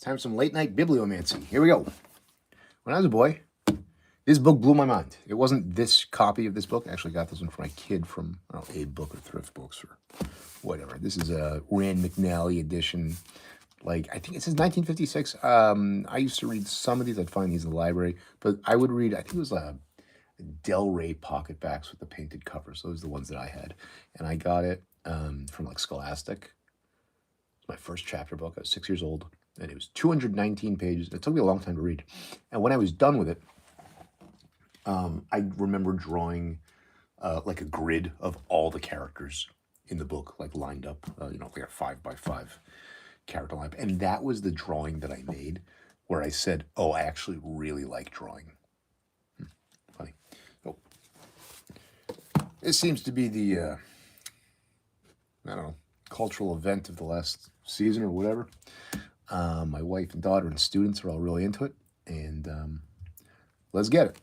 Time for some late night bibliomancy. Here we go. When I was a boy, this book blew my mind. It wasn't this copy of this book. I actually got this one for my kid from Audiobook or Thrift Books or whatever. This is a Rand McNally edition. Like, I think it says 1956. I used to read some of these. I'd find these in the library. But I would read, I think it was Del Rey pocket backs with the painted covers. Those are the ones that I had. And I got it from like Scholastic. It's my first chapter book. I was 6 years old. And it was 219 pages. It took me a long time to read. And when I was done with it, I remember drawing like a grid of all the characters in the book, like lined up, like a 5x5 character lineup. And that was the drawing that I made where I said, oh, I actually really like drawing. Funny. So, this seems to be the, I don't know, cultural event of the last season or whatever. My wife and daughter and students are all really into it. And let's get it.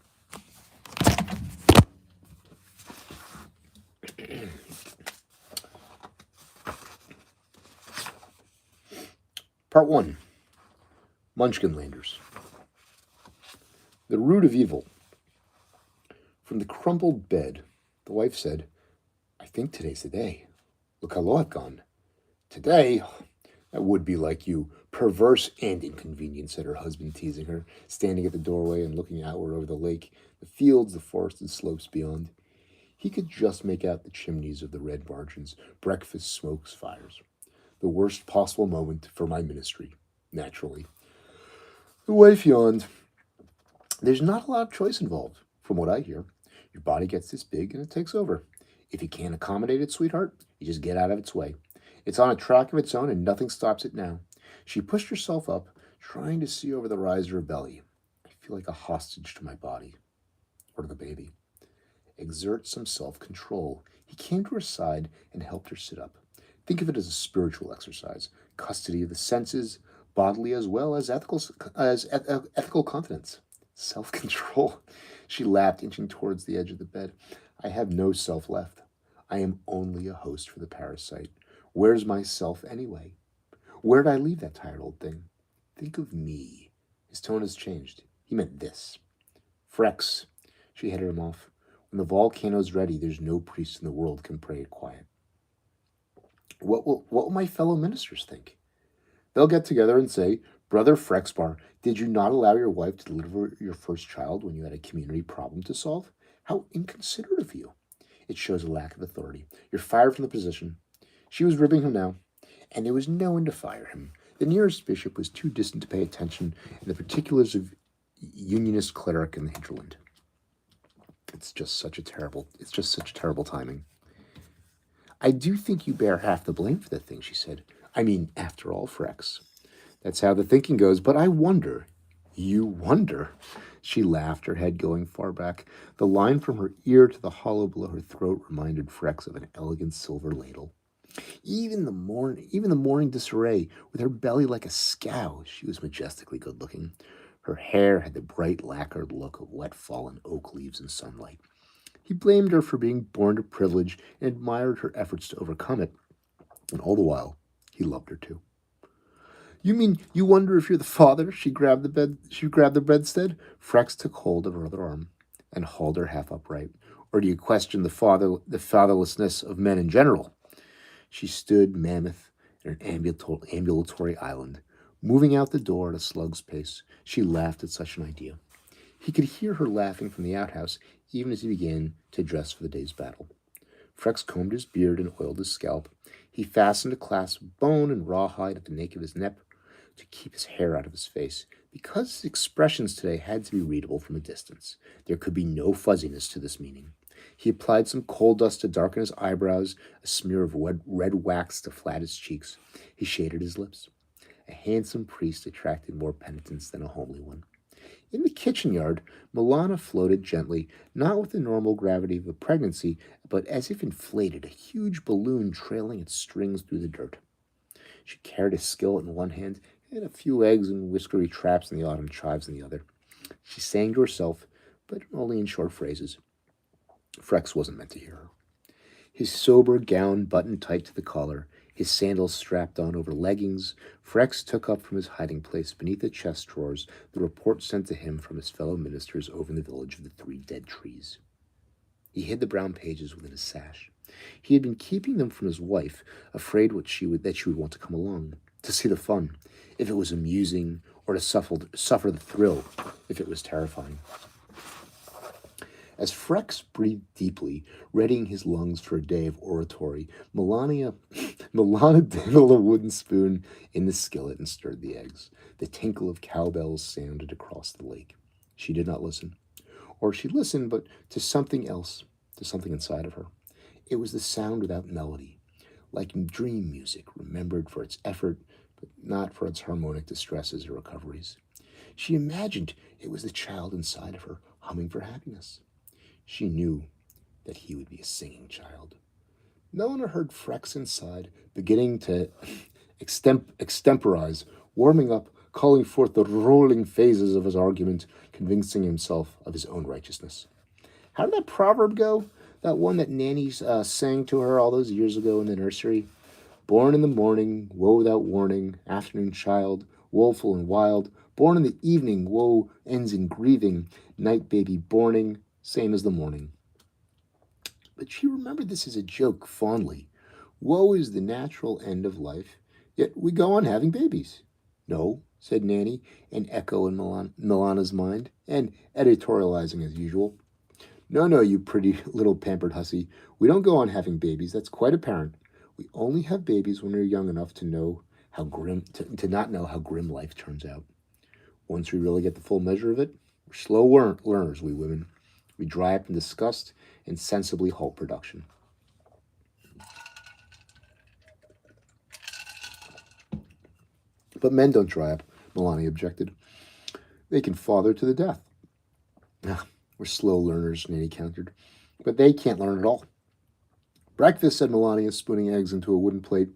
Part 1, Munchkinlanders. The root of evil. From the crumpled bed, the wife said, I think today's the day. Look how low I've gone. Today? That would be like you, perverse and inconvenient, said her husband, teasing her, standing at the doorway and looking outward over the lake, the fields, the forested slopes beyond. He could just make out the chimneys of the red margins, breakfast smokes, fires. The worst possible moment for my ministry, naturally. The wife yawned. There's not a lot of choice involved, from what I hear. Your body gets this big and it takes over. If you can't accommodate it, sweetheart, you just get out of its way. It's on a track of its own and nothing stops it now. She pushed herself up, trying to see over the rise of her belly. I feel like a hostage to my body, or to the baby. Exert some self-control. He came to her side and helped her sit up. Think of it as a spiritual exercise, custody of the senses, bodily as well as ethical continence. Self-control. She laughed, inching towards the edge of the bed. I have no self left. I am only a host for the parasite. Where's my self anyway? Where'd I leave that tired old thing? Think of me. His tone has changed. He meant this. Frex. She headed him off. When the volcano's ready, there's no priest in the world can pray it quiet. What will my fellow ministers think? They'll get together and say, Brother Frexbar, did you not allow your wife to deliver your first child when you had a community problem to solve? How inconsiderate of you. It shows a lack of authority. You're fired from the position. She was ribbing him now, and there was no one to fire him. The nearest bishop was too distant to pay attention in the particulars of unionist cleric in the hinterland. It's just such terrible timing. I do think you bear half the blame for that thing, she said. I mean, after all, Frex. That's how the thinking goes, but I wonder. You wonder? She laughed, her head going far back. The line from her ear to the hollow below her throat reminded Frex of an elegant silver ladle. Even the morning disarray, with her belly like a scow, she was majestically good-looking. Her hair had the bright lacquered look of wet fallen oak leaves in sunlight. He blamed her for being born to privilege and admired her efforts to overcome it. And all the while, he loved her too. You mean you wonder if you're the father? She grabbed the bedstead. Frex took hold of her other arm and hauled her half upright. Or do you question the fatherlessness of men in general? She stood mammoth in an ambulatory island. Moving out the door at a slug's pace, she laughed at such an idea. He could hear her laughing from the outhouse, even as he began to dress for the day's battle. Frex combed his beard and oiled his scalp. He fastened a clasp of bone and rawhide at the nape of his neck to keep his hair out of his face. Because his expressions today had to be readable from a distance, there could be no fuzziness to this meaning. He applied some coal dust to darken his eyebrows, a smear of red wax to flat his cheeks. He shaded his lips. A handsome priest attracted more penitence than a homely one. In the kitchen yard, Milana floated gently, not with the normal gravity of a pregnancy, but as if inflated, a huge balloon trailing its strings through the dirt. She carried a skillet in one hand and a few eggs and whiskery traps in the autumn chives in the other. She sang to herself, but only in short phrases. Frex wasn't meant to hear her. His sober gown buttoned tight to the collar, His sandals strapped on over leggings, Frex took up from his hiding place beneath the chest drawers the report sent to him from his fellow ministers over in the village of the 3 dead trees. He hid the brown pages within his sash. He had been keeping them from his wife, afraid that she would want to come along, to see the fun, if it was amusing, or to suffer the thrill, if it was terrifying. As Frex breathed deeply, readying his lungs for a day of oratory, Milana dangled a wooden spoon in the skillet and stirred the eggs. The tinkle of cowbells sounded across the lake. She did not listen. Or she listened, but to something else, to something inside of her. It was the sound without melody, like dream music, remembered for its effort, but not for its harmonic distresses or recoveries. She imagined it was the child inside of her, humming for happiness. She knew that he would be a singing child. Milana heard Frex inside, beginning to extemporize, warming up, calling forth the rolling phases of his argument, convincing himself of his own righteousness. How did that proverb go? That one that Nanny sang to her all those years ago in the nursery? Born in the morning, woe without warning, afternoon child, woeful and wild. Born in the evening, woe ends in grieving, night baby borning, same as the morning. But she remembered this as a joke fondly. Woe is the natural end of life, yet we go on having babies. No, said Nanny, an echo in Milana's mind, and editorializing as usual. No, you pretty little pampered hussy. We don't go on having babies. That's quite apparent. We only have babies when we're young enough to know how grim, to not know how grim life turns out. Once we really get the full measure of it, we're slow learners, we women. We dry up in disgust and sensibly halt production. But men don't dry up, Milana objected. They can father to the death. We're slow learners, Nanny countered. But they can't learn at all. Breakfast, said Melania, spooning eggs into a wooden plate.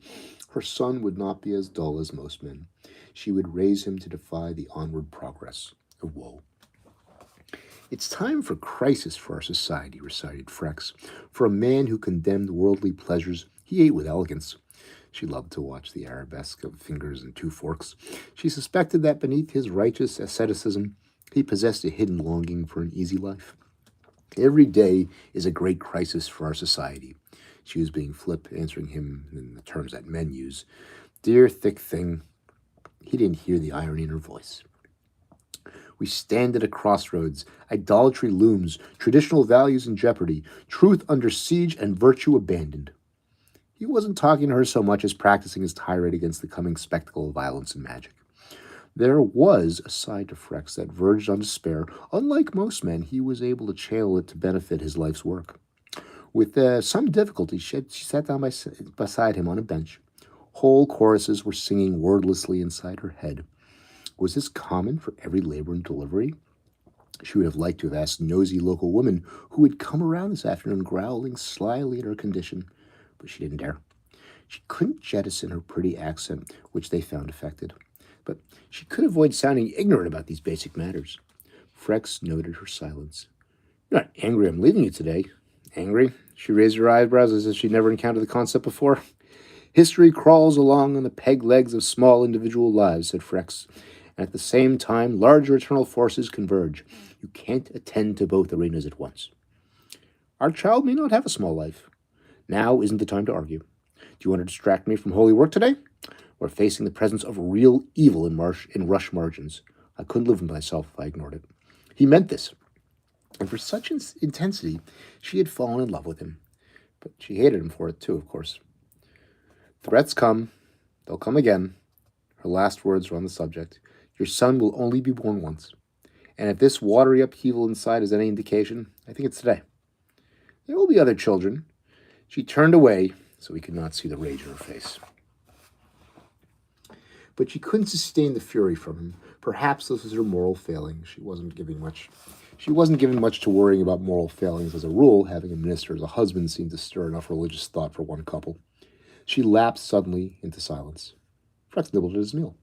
Her son would not be as dull as most men. She would raise him to defy the onward progress of woe. It's time for crisis for our society, recited Frex. For a man who condemned worldly pleasures, he ate with elegance. She loved to watch the arabesque of fingers and 2 forks. She suspected that beneath his righteous asceticism, he possessed a hidden longing for an easy life. Every day is a great crisis for our society. She was being flip, answering him in the terms that men use. Dear thick thing. He didn't hear the irony in her voice. We stand at a crossroads. Idolatry looms, traditional values in jeopardy, truth under siege and virtue abandoned. He wasn't talking to her so much as practicing his tirade against the coming spectacle of violence and magic. There was a side to Frex that verged on despair. Unlike most men, he was able to channel it to benefit his life's work. With some difficulty, she sat down beside him on a bench. Whole choruses were singing wordlessly inside her head. Was this common for every labor and delivery? She would have liked to have asked nosy local women who had come around this afternoon growling slyly at her condition, but she didn't dare. She couldn't jettison her pretty accent, which they found affected. But she could avoid sounding ignorant about these basic matters. Frex noted her silence. You're not angry I'm leaving you today. Angry? She raised her eyebrows as if she'd never encountered the concept before. History crawls along on the peg legs of small individual lives, said Frex. And at the same time, larger eternal forces converge. You can't attend to both arenas at once. Our child may not have a small life. Now isn't the time to argue. Do you want to distract me from holy work today? We're facing the presence of real evil in rush margins. I couldn't live with myself if I ignored it. He meant this. And for such intensity, she had fallen in love with him. But she hated him for it too, of course. Threats come. They'll come again. Her last words were on the subject. Your son will only be born once. And if this watery upheaval inside is any indication, I think it's today. There will be other children. She turned away so he could not see the rage in her face. But she couldn't sustain the fury from him. Perhaps this was her moral failing. She wasn't given much to worrying about moral failings as a rule. Having a minister as a husband seemed to stir enough religious thought for one couple. She lapsed suddenly into silence. Frex nibbled at his meal.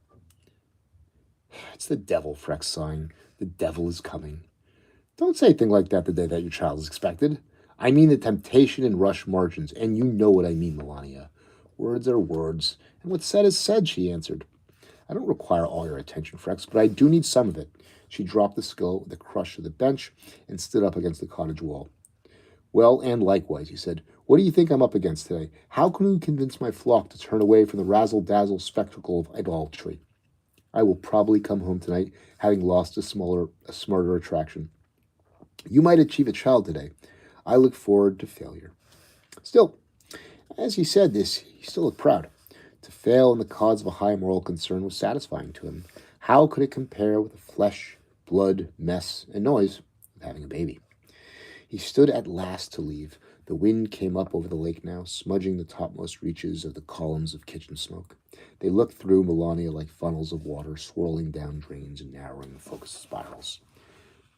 It's the devil, Frex sighing. The devil is coming. Don't say a thing like that the day that your child is expected. I mean the temptation and rush margins, and you know what I mean, Melania. Words are words, and what's said is said, she answered. I don't require all your attention, Frex, but I do need some of it. She dropped the skill with a crush of the bench and stood up against the cottage wall. Well, and likewise, he said, what do you think I'm up against today? How can we convince my flock to turn away from the razzle-dazzle spectacle of idolatry? I will probably come home tonight having lost a smarter attraction. You might achieve a child today. I look forward to failure. Still, as he said this, he still looked proud. To fail in the cause of a high moral concern was satisfying to him. How could it compare with the flesh, blood, mess, and noise of having a baby? He stood at last to leave. The wind came up over the lake now, smudging the topmost reaches of the columns of kitchen smoke. They looked through Melania like funnels of water swirling down drains and narrowing focused spirals.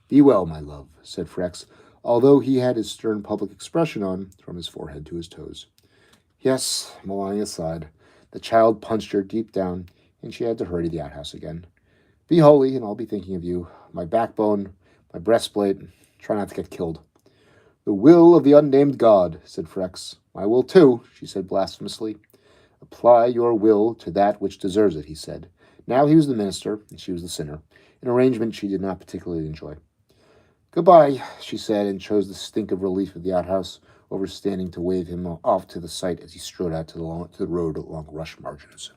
Be well, my love, said Frex, although he had his stern public expression on from his forehead to his toes. Yes, Melania sighed. The child punched her deep down, and she had to hurry to the outhouse again. Be holy, and I'll be thinking of you. My backbone, my breastplate. Try not to get killed. The will of the unnamed God, said Frex. My will too, she said blasphemously. Apply your will to that which deserves it, he said. Now he was the minister, and she was the sinner, an arrangement she did not particularly enjoy. Goodbye, she said, and chose the stink of relief of the outhouse over standing to wave him off to the sight as he strode out to the road along rush margins.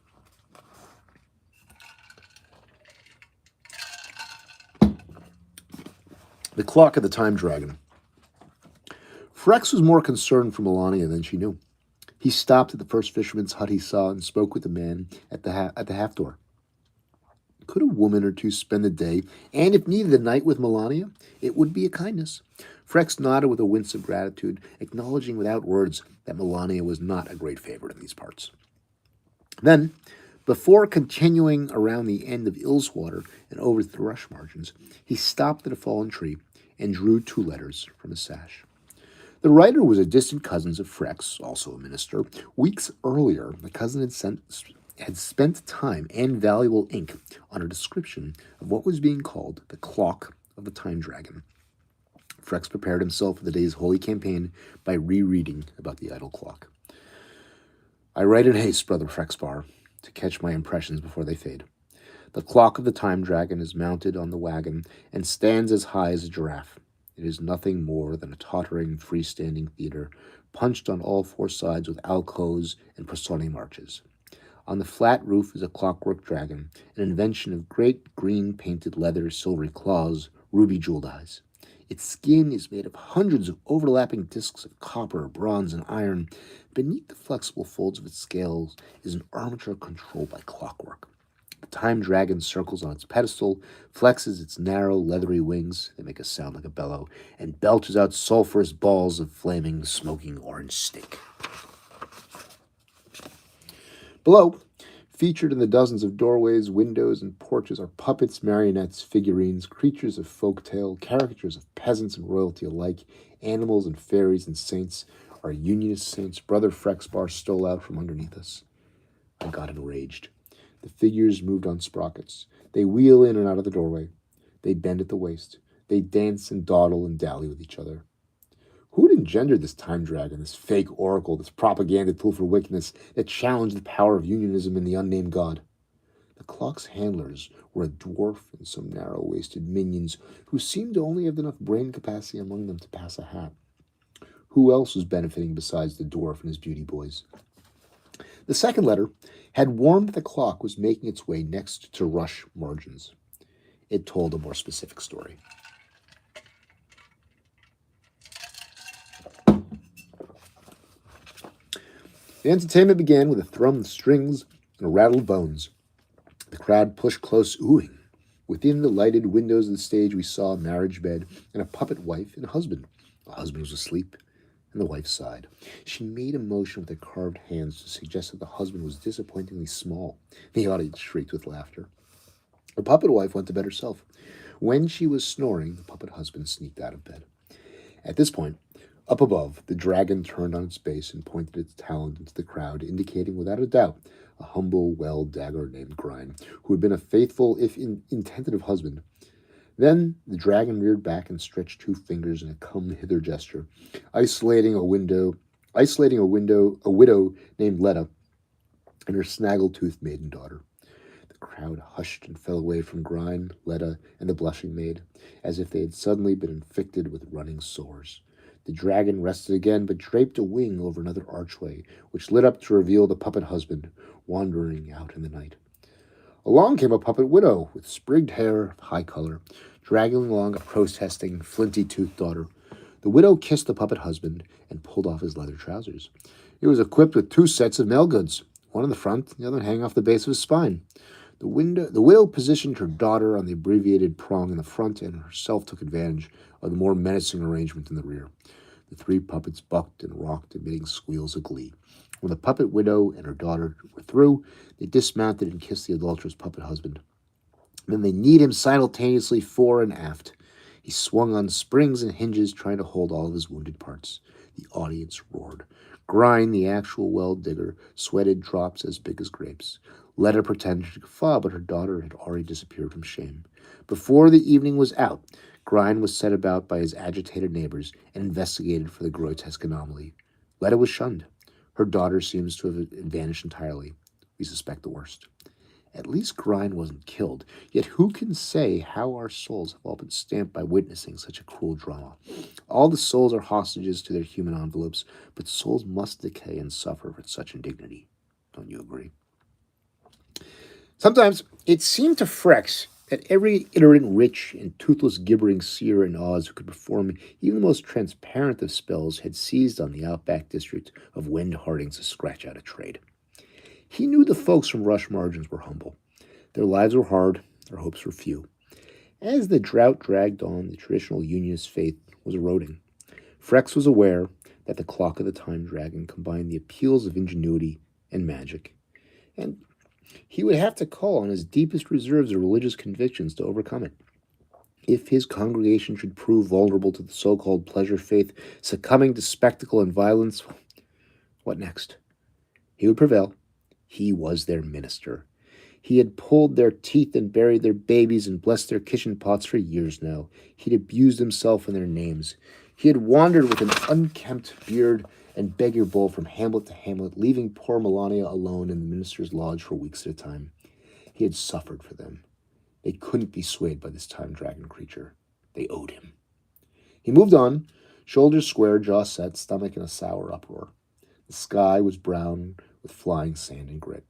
The clock of the time dragon. Frex was more concerned for Melania than she knew. He stopped at the first fisherman's hut he saw and spoke with the man at the half door. Could a woman or two spend the day, and if needed the night, with Melania? It would be a kindness. Frex nodded with a wince of gratitude, acknowledging without words that Melania was not a great favorite in these parts. Then, before continuing around the end of Ilswater and over the rush margins, he stopped at a fallen tree and drew 2 letters from his sash. The writer was a distant cousin of Frex, also a minister. Weeks earlier, the cousin had spent time and valuable ink on a description of what was being called the Clock of the Time Dragon. Frex prepared himself for the day's holy campaign by rereading about the idol clock. I write in haste, Brother Frexbar, to catch my impressions before they fade. The clock of the Time Dragon is mounted on the wagon and stands as high as a giraffe. It is nothing more than a tottering, freestanding theater, punched on all 4 sides with alcoves and prosody marches. On the flat roof is a clockwork dragon, an invention of great green painted leather, silvery claws, ruby jeweled eyes. Its skin is made of hundreds of overlapping discs of copper, bronze, and iron. Beneath the flexible folds of its scales is an armature controlled by clockwork. The time dragon circles on its pedestal, flexes its narrow, leathery wings, they make a sound like a bellow, and belches out sulphurous balls of flaming, smoking orange stink. Below, featured in the dozens of doorways, windows, and porches are puppets, marionettes, figurines, creatures of folk tale, caricatures of peasants and royalty alike, animals and fairies and saints. Our unionist saints, Brother Frexbar stole out from underneath us. I got enraged. The figures moved on sprockets. They wheel in and out of the doorway. They bend at the waist. They dance and dawdle and dally with each other. Who had engendered this time dragon, this fake oracle, this propaganda tool for wickedness that challenged the power of unionism and the unnamed God? The clock's handlers were a dwarf and some narrow-waisted minions who seemed to only have enough brain capacity among them to pass a hat. Who else was benefiting besides the dwarf and his beauty boys? The second letter had warned that the clock was making its way next to rush margins. It told a more specific story. The entertainment began with a thrum of strings and a rattle of bones. The crowd pushed close, oohing. Within the lighted windows of the stage, we saw a marriage bed and a puppet wife and husband. The husband was asleep, and the wife sighed. She made a motion with her carved hands to suggest that the husband was disappointingly small. The audience shrieked with laughter. The puppet wife went to bed herself. When she was snoring, the puppet husband sneaked out of bed. At this point, up above, the dragon turned on its base and pointed its talon into the crowd, indicating without a doubt a humble, well-dagger named Grine, who had been a faithful, if intentative husband. Then the dragon reared back and stretched 2 fingers in a come-hither gesture, isolating a widow named Letta and her snaggle-toothed maiden daughter. The crowd hushed and fell away from Grine, Letta, and the blushing maid, as if they had suddenly been infected with running sores. The dragon rested again, but draped a wing over another archway, which lit up to reveal the puppet husband, wandering out in the night. Along came a puppet widow, with sprigged hair of high color, dragging along a protesting, flinty-toothed daughter. The widow kissed the puppet husband and pulled off his leather trousers. It was equipped with 2 sets of mail goods, one in the front, the other hanging off the base of his spine. The widow positioned her daughter on the abbreviated prong in the front and herself took advantage of the more menacing arrangement in the rear. The 3 puppets bucked and rocked, emitting squeals of glee. When the puppet widow and her daughter were through, they dismounted and kissed the adulterous puppet husband. Then they kneed him simultaneously fore and aft. He swung on springs and hinges, trying to hold all of his wounded parts. The audience roared. Grine, the actual well-digger, sweated drops as big as grapes. Letta pretended to guffaw, but her daughter had already disappeared from shame. Before the evening was out, Grine was set about by his agitated neighbors and investigated for the grotesque anomaly. Letta was shunned. Her daughter seems to have vanished entirely. We suspect the worst. At least Grine wasn't killed, yet who can say how our souls have all been stamped by witnessing such a cruel drama? All the souls are hostages to their human envelopes, but souls must decay and suffer for such indignity. Don't you agree? Sometimes it seemed to Frex that every iterant rich and toothless gibbering seer in Oz who could perform even the most transparent of spells had seized on the outback district of Wend Hardings to scratch out a trade. He knew the folks from Rush Margins were humble. Their lives were hard, their hopes were few. As the drought dragged on, the traditional Unionist faith was eroding. Frex was aware that the clock of the time dragon combined the appeals of ingenuity and magic, and he would have to call on his deepest reserves of religious convictions to overcome it. If his congregation should prove vulnerable to the so-called pleasure faith, succumbing to spectacle and violence, what next? He would prevail. He was their minister. He had pulled their teeth and buried their babies and blessed their kitchen pots for years now. He'd abused himself in their names. He had wandered with an unkempt beard and beggar bowl from hamlet to hamlet, leaving poor Melania alone in the minister's lodge for weeks at a time. He had suffered for them. They couldn't be swayed by this time dragon creature. They owed him. He moved on, shoulders square, jaw set, stomach in a sour uproar. The sky was brown with flying sand and grit.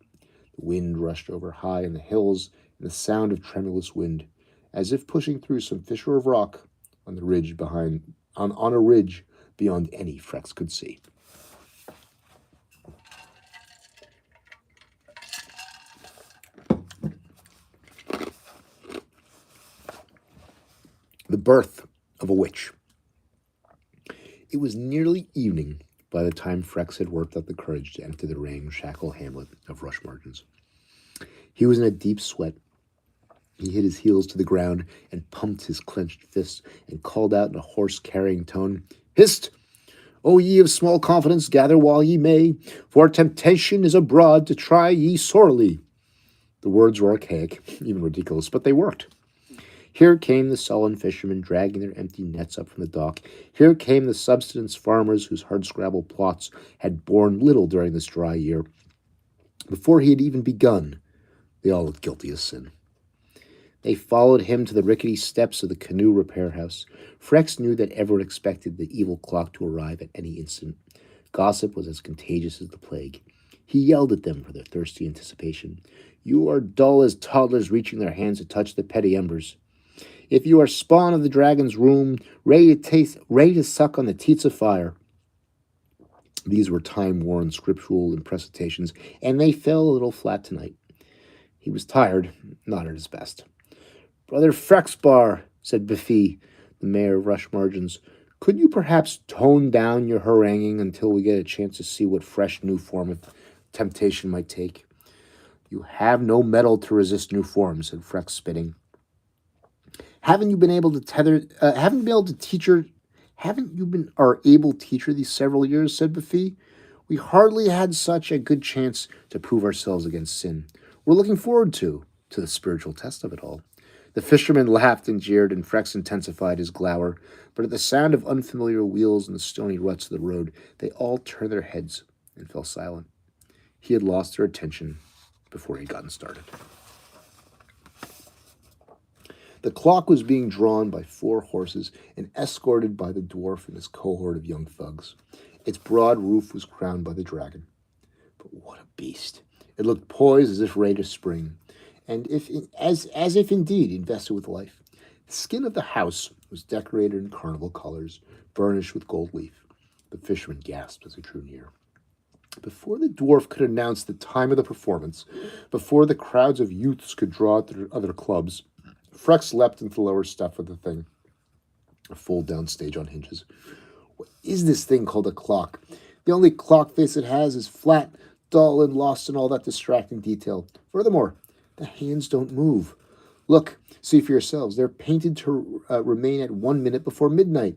The wind rushed over high in the hills, and the sound of tremulous wind, as if pushing through some fissure of rock on the ridge on a ridge beyond any Frex could see. The birth of a witch. It was nearly evening by the time Frex had worked up the courage to enter the ramshackle hamlet of Rush Margins. He was in a deep sweat. He hit his heels to the ground and pumped his clenched fists and called out in a hoarse, carrying tone, "Hist! O ye of small confidence, gather while ye may, for temptation is abroad to try ye sorely." The words were archaic, even ridiculous, but they worked. Here came the sullen fishermen dragging their empty nets up from the dock. Here came the subsistence farmers whose hardscrabble plots had borne little during this dry year. Before he had even begun, they all looked guilty of sin. They followed him to the rickety steps of the canoe repair house. Frex knew that everyone expected the evil clock to arrive at any instant. Gossip was as contagious as the plague. He yelled at them for their thirsty anticipation. "You are dull as toddlers reaching their hands to touch the petty embers. If you are spawn of the dragon's womb, ready to suck on the teats of fire." These were time-worn scriptural imprecations, and they fell a little flat tonight. He was tired, not at his best. "Brother Frexbar," said Biffy, the mayor of Rush Margins, "could you perhaps tone down your haranguing until we get a chance to see what fresh new form of temptation might take?" "You have no mettle to resist new forms," said Frex, spitting. Haven't you been able to teach her these several years?" said Buffy. "We hardly had such a good chance to prove ourselves against sin. We're looking forward to the spiritual test of it all." The fisherman laughed and jeered, and Frex intensified his glower, but at the sound of unfamiliar wheels in the stony ruts of the road, they all turned their heads and fell silent. He had lost their attention before he had gotten started. The clock was being drawn by 4 horses and escorted by the dwarf and his cohort of young thugs. Its broad roof was crowned by the dragon. But what a beast! It looked poised as if ready to spring, and as if indeed invested with life. The skin of the house was decorated in carnival colors, burnished with gold leaf. The fisherman gasped as he drew near. Before the dwarf could announce the time of the performance, before the crowds of youths could draw at their clubs, Frex leapt into the lower stuff of the thing, a fold-down stage on hinges. What is this thing called a clock? The only clock face it has is flat, dull, and lost in all that distracting detail. Furthermore, the hands don't move. Look, see for yourselves. They're painted to remain at 1 minute before midnight.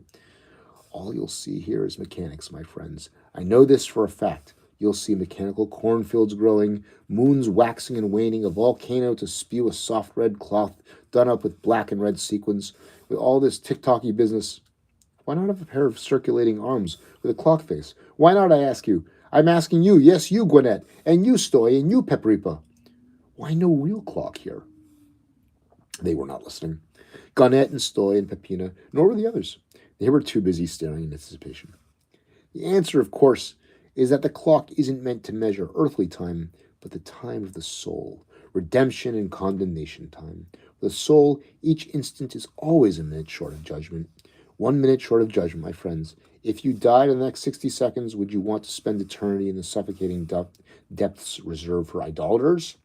All you'll see here is mechanics, my friends. I know this for a fact. You'll see mechanical cornfields growing, moons waxing and waning, a volcano to spew a soft red cloth done up with black and red sequins. With all this tick-tocky business, why not have a pair of circulating arms with a clock face? Why not, I ask you? I'm asking you, yes, you, Gwinnett, and you, Stoy, and you, Peperipa. Why no real clock here? They were not listening. Gwinnett and Stoy and Pepina, nor were the others. They were too busy staring in anticipation. The answer, of course, is that the clock isn't meant to measure earthly time, but the time of the soul, redemption and condemnation time. For the soul, each instant is always a minute short of judgment. 1 minute short of judgment, my friends. If you died in the next 60 seconds, would you want to spend eternity in the suffocating depths reserved for idolaters?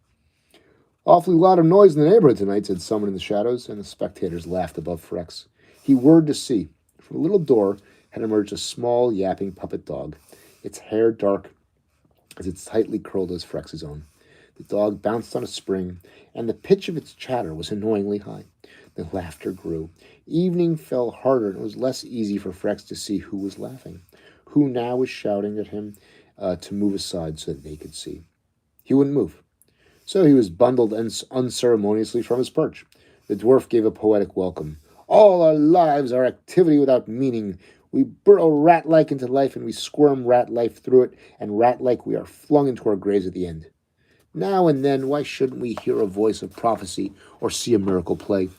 Awfully lot of noise in the neighborhood tonight, said someone in the shadows, and the spectators laughed above Frex. He whirred to see. From a little door had emerged a small, yapping puppet dog, its hair dark as it's tightly curled as Frex's own. The dog bounced on a spring, and the pitch of its chatter was annoyingly high. The laughter grew. Evening fell harder, and it was less easy for Frex to see who was laughing, who now was shouting at him to move aside so that they could see. He wouldn't move. So he was bundled unceremoniously from his perch. The dwarf gave a poetic welcome. All our lives are activity without meaning. We burrow rat-like into life, and we squirm rat-like through it, and rat-like we are flung into our graves at the end. Now and then, why shouldn't we hear a voice of prophecy or see a miracle play?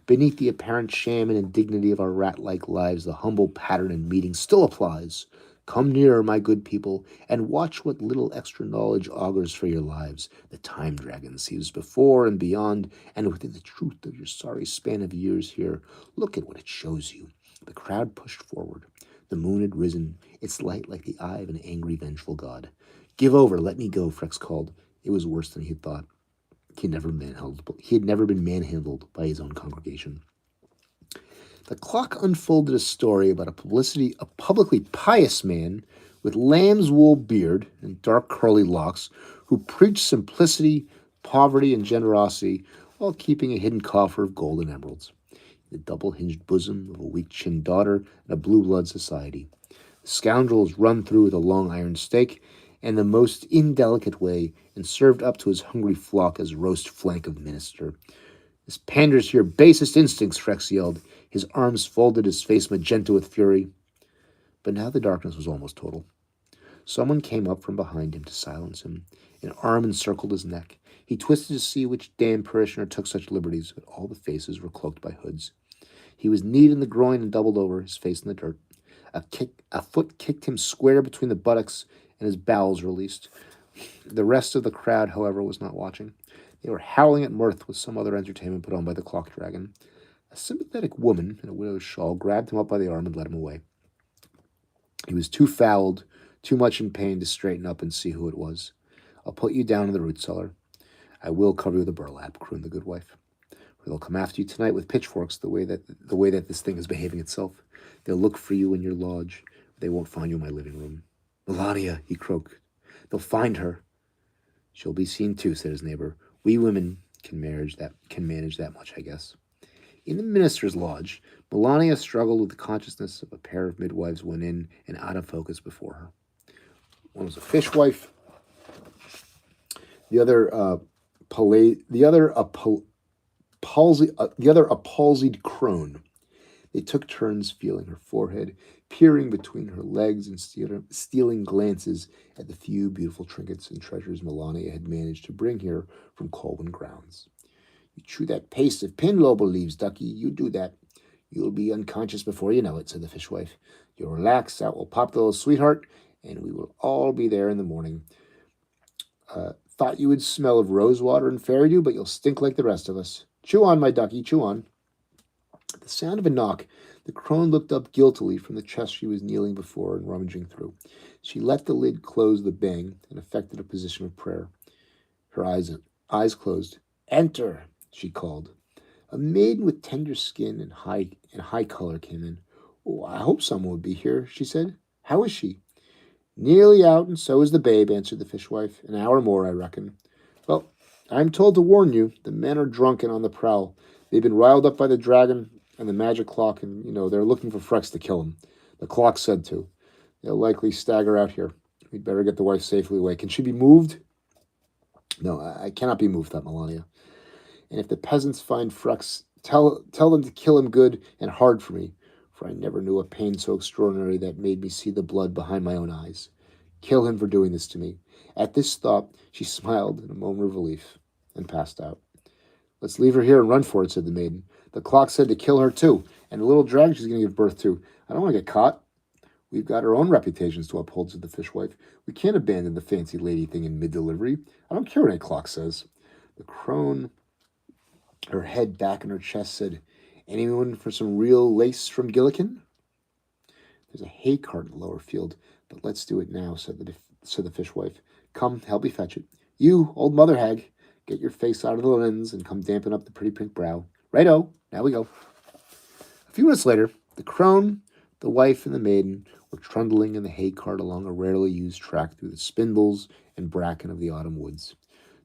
Beneath the apparent sham and indignity of our rat-like lives, the humble pattern and meeting still applies. Come nearer, my good people, and watch what little extra knowledge augurs for your lives. The time dragon sees before and beyond, and within the truth of your sorry span of years here. Look at what it shows you. The crowd pushed forward. The moon had risen, its light like the eye of an angry, vengeful god. Give over, let me go, Frex called. It was worse than he had thought. He had never been manhandled by his own congregation. The clock unfolded a story about a publicly pious man with lamb's wool beard and dark curly locks who preached simplicity, poverty, and generosity while keeping a hidden coffer of gold and emeralds. The double-hinged bosom of a weak-chinned daughter and a blue-blood society. The scoundrel was run through with a long iron stake in the most indelicate way and served up to his hungry flock as roast flank of minister. This panders to your basest instincts, Frex yelled. His arms folded, his face magenta with fury. But now the darkness was almost total. Someone came up from behind him to silence him. An arm encircled his neck. He twisted to see which damn parishioner took such liberties, but all the faces were cloaked by hoods. He was kneed in the groin and doubled over, his face in the dirt. A foot kicked him square between the buttocks, and his bowels released. The rest of the crowd, however, was not watching. They were howling at mirth with some other entertainment put on by the clock dragon. A sympathetic woman in a widow's shawl grabbed him up by the arm and led him away. He was too fouled, too much in pain to straighten up and see who it was. I'll put you down in the root cellar. I will cover you with a burlap, crooned the good wife. For they'll come after you tonight with pitchforks the way that this thing is behaving itself. They'll look for you in your lodge. They won't find you in my living room. Melania, he croaked. They'll find her. She'll be seen too, said his neighbor. We women can manage that much, I guess. In the minister's lodge, Melania struggled with the consciousness of a pair of midwives went in and out of focus before her. One was a fishwife, the other a palsied crone. They took turns feeling her forehead, peering between her legs and stealing glances at the few beautiful trinkets and treasures Melania had managed to bring here from Colwyn grounds. "You chew that paste of pin lobe leaves, Ducky. You do that. You'll be unconscious before you know it," said the fishwife. "You'll relax, out will pop the little sweetheart, and we will all be there in the morning. Thought you would smell of rosewater and fairy dew, but you'll stink like the rest of us. Chew on, my ducky, chew on." At the sound of a knock, the crone looked up guiltily from the chest she was kneeling before and rummaging through. She let the lid close with a bang and affected a position of prayer. Her eyes closed. "Enter," she called. A maiden with tender skin and high color came in. "Oh, I hope someone would be here," she said. "How is she?" "Nearly out, and so is the babe," answered the fishwife. "An hour more, I reckon." "Well, I'm told to warn you, the men are drunk and on the prowl. They've been riled up by the dragon and the magic clock, and, they're looking for Frex to kill him. The clock said to. They'll likely stagger out here. We'd better get the wife safely away. Can she be moved?" "No, I cannot be moved," thought Melania. "And if the peasants find Frex, tell them to kill him good and hard for me, for I never knew a pain so extraordinary that made me see the blood behind my own eyes. Kill him for doing this to me." At this thought, she smiled in a moment of relief and passed out. "Let's leave her here and run for it," said the maiden. "The clock said to kill her too, and the little dragon she's going to give birth to. I don't want to get caught. We've got our own reputations to uphold," said the fishwife. "We can't abandon the fancy lady thing in mid-delivery. I don't care what any clock says." The crone, her head back in her chest, said, "Anyone for some real lace from Gillikin?" "There's a hay cart in the lower field, but let's do it now," said the fishwife. "Come, help me fetch it. You, old mother hag, get your face out of the lens and come dampen up the pretty pink brow. Righto, now we go." A few minutes later, the crone, the wife, and the maiden were trundling in the hay cart along a rarely used track through the spindles and bracken of the autumn woods.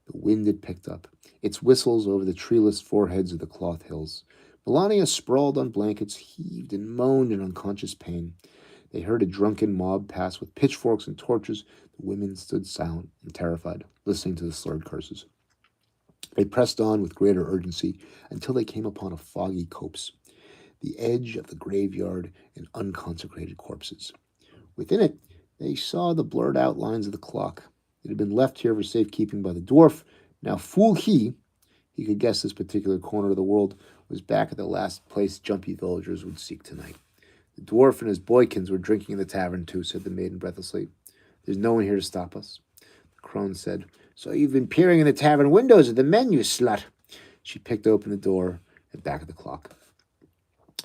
The wind had picked up, its whistles over the treeless foreheads of the cloth hills. Melania, sprawled on blankets, heaved and moaned in unconscious pain. They heard a drunken mob pass with pitchforks and torches. The women stood silent and terrified, listening to the slurred curses. They pressed on with greater urgency until they came upon a foggy copse, the edge of the graveyard and unconsecrated corpses. Within it, they saw the blurred outlines of the clock. It had been left here for safekeeping by the dwarf. Now, fool he could guess this particular corner of the world was back at the last place jumpy villagers would seek tonight. "The dwarf and his boykins were drinking in the tavern too," said the maiden breathlessly. "There's no one here to stop us." The crone said, "So you've been peering in the tavern windows at the men, you slut." She picked open the door and back of the clock.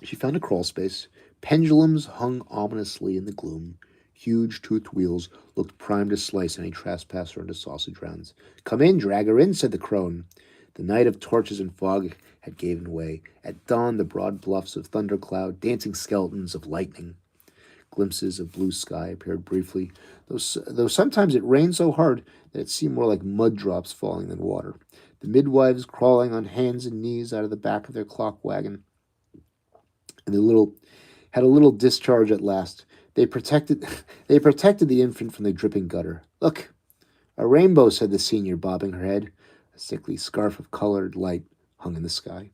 She found a crawl space. Pendulums hung ominously in the gloom. Huge toothed wheels looked primed to slice any trespasser into sausage rounds. "Come in, drag her in," said the crone. The night of torches and fog had given way. At dawn, the broad bluffs of thundercloud, dancing skeletons of lightning. Glimpses of blue sky appeared briefly, though sometimes it rained so hard that it seemed more like mud drops falling than water. The midwives crawling on hands and knees out of the back of their clock wagon, and had a little discharge at last. They protected the infant from the dripping gutter. "Look, a rainbow," said the senior, bobbing her head. A sickly scarf of colored light hung in the sky.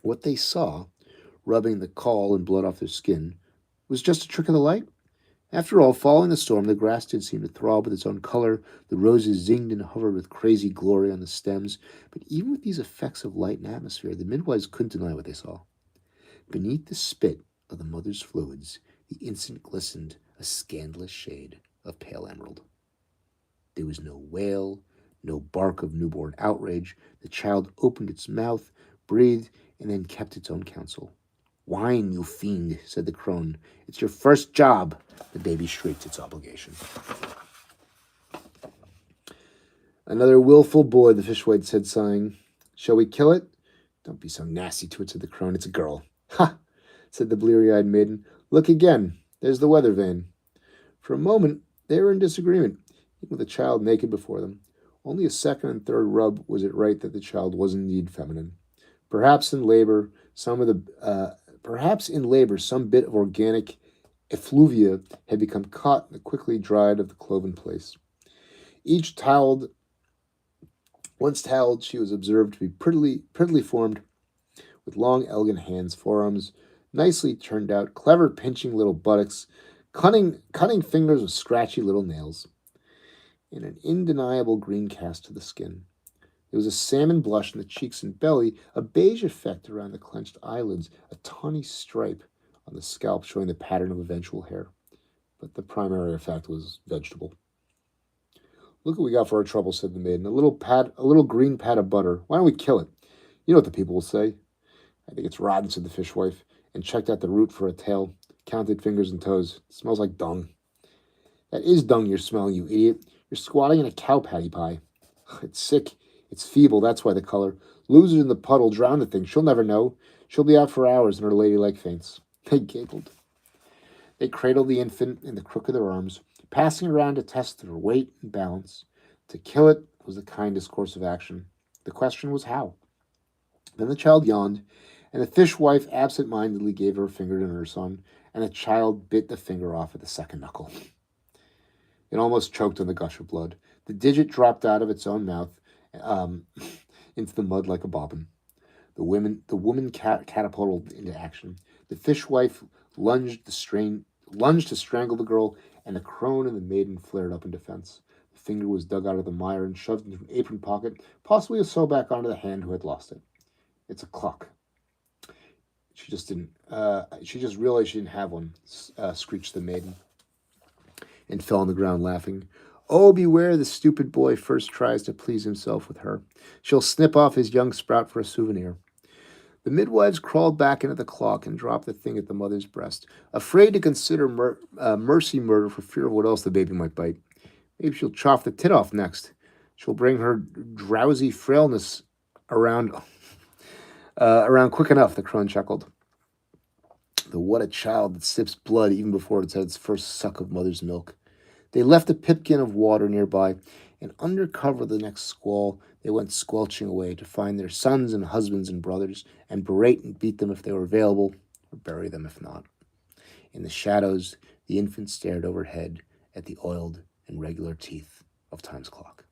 What they saw, rubbing the caul and blood off their skin, was just a trick of the light. After all, following the storm, the grass did seem to throb with its own color. The roses zinged and hovered with crazy glory on the stems. But even with these effects of light and atmosphere, the midwives couldn't deny what they saw. Beneath the spit of the mother's fluids, the infant glistened a scandalous shade of pale emerald. There was no wail, no bark of newborn outrage. The child opened its mouth, breathed, and then kept its own counsel. "Whine, you fiend," said the crone. "It's your first job." The baby shrieked its obligation. "Another willful boy," the fishwife said, sighing. "Shall we kill it?" "Don't be so nasty to it," said the crone. "It's a girl." "Ha!" said the bleary-eyed maiden. "Look again. There's the weather vane." For a moment, they were in disagreement, even with a child naked before them. Only a second and third rub was it right that the child was indeed feminine. Perhaps in labor, some bit of organic effluvia had become caught in the quickly dried of the cloven place. Once toweled, she was observed to be prettily formed, with long, elegant hands, forearms, nicely turned out, clever pinching little buttocks, cunning fingers with scratchy little nails, and an undeniable green cast to the skin. There was a salmon blush in the cheeks and belly, a beige effect around the clenched eyelids, a tawny stripe on the scalp showing the pattern of eventual hair. But the primary effect was vegetable. Look what we got for our trouble, said the maiden. A little green pat of butter. Why don't we kill it? You know what the people will say. I think it's rotten, said the fishwife, and checked out the root for a tail, counted fingers and toes. It smells like dung. That is dung you're smelling, you idiot. You're squatting in a cow patty pie. It's sick. It's feeble, that's why the color. Lose it in the puddle, drown the thing. She'll never know. She'll be out for hours in her ladylike faints. They giggled. They cradled the infant in the crook of their arms, passing it around to test her weight and balance. To kill it was the kindest course of action. The question was how. Then the child yawned, and the fishwife absent-mindedly gave her finger to nurse on, and the child bit the finger off at the second knuckle. It almost choked on the gush of blood. The digit dropped out of its own mouth into the mud like a bobbin. The woman catapulted into action. The fishwife lunged to strangle the girl, and the crone and the maiden flared up in defense. The finger was dug out of the mire and shoved into an apron pocket, possibly a sew back onto the hand who had lost it. It's a clock. She just realized she didn't have one, screeched the maiden, and fell on the ground laughing. Oh, beware the stupid boy first tries to please himself with her. She'll snip off his young sprout for a souvenir. The midwives crawled back into the clock and dropped the thing at the mother's breast, afraid to consider mercy murder for fear of what else the baby might bite. Maybe she'll chop the tit off next. She'll bring her drowsy frailness around quick enough, the crone chuckled. What a child that sips blood even before it's had its first suck of mother's milk. They left a pipkin of water nearby, and under cover of the next squall, they went squelching away to find their sons and husbands and brothers, and berate and beat them if they were available, or bury them if not. In the shadows, the infant stared overhead at the oiled and regular teeth of Time's clock.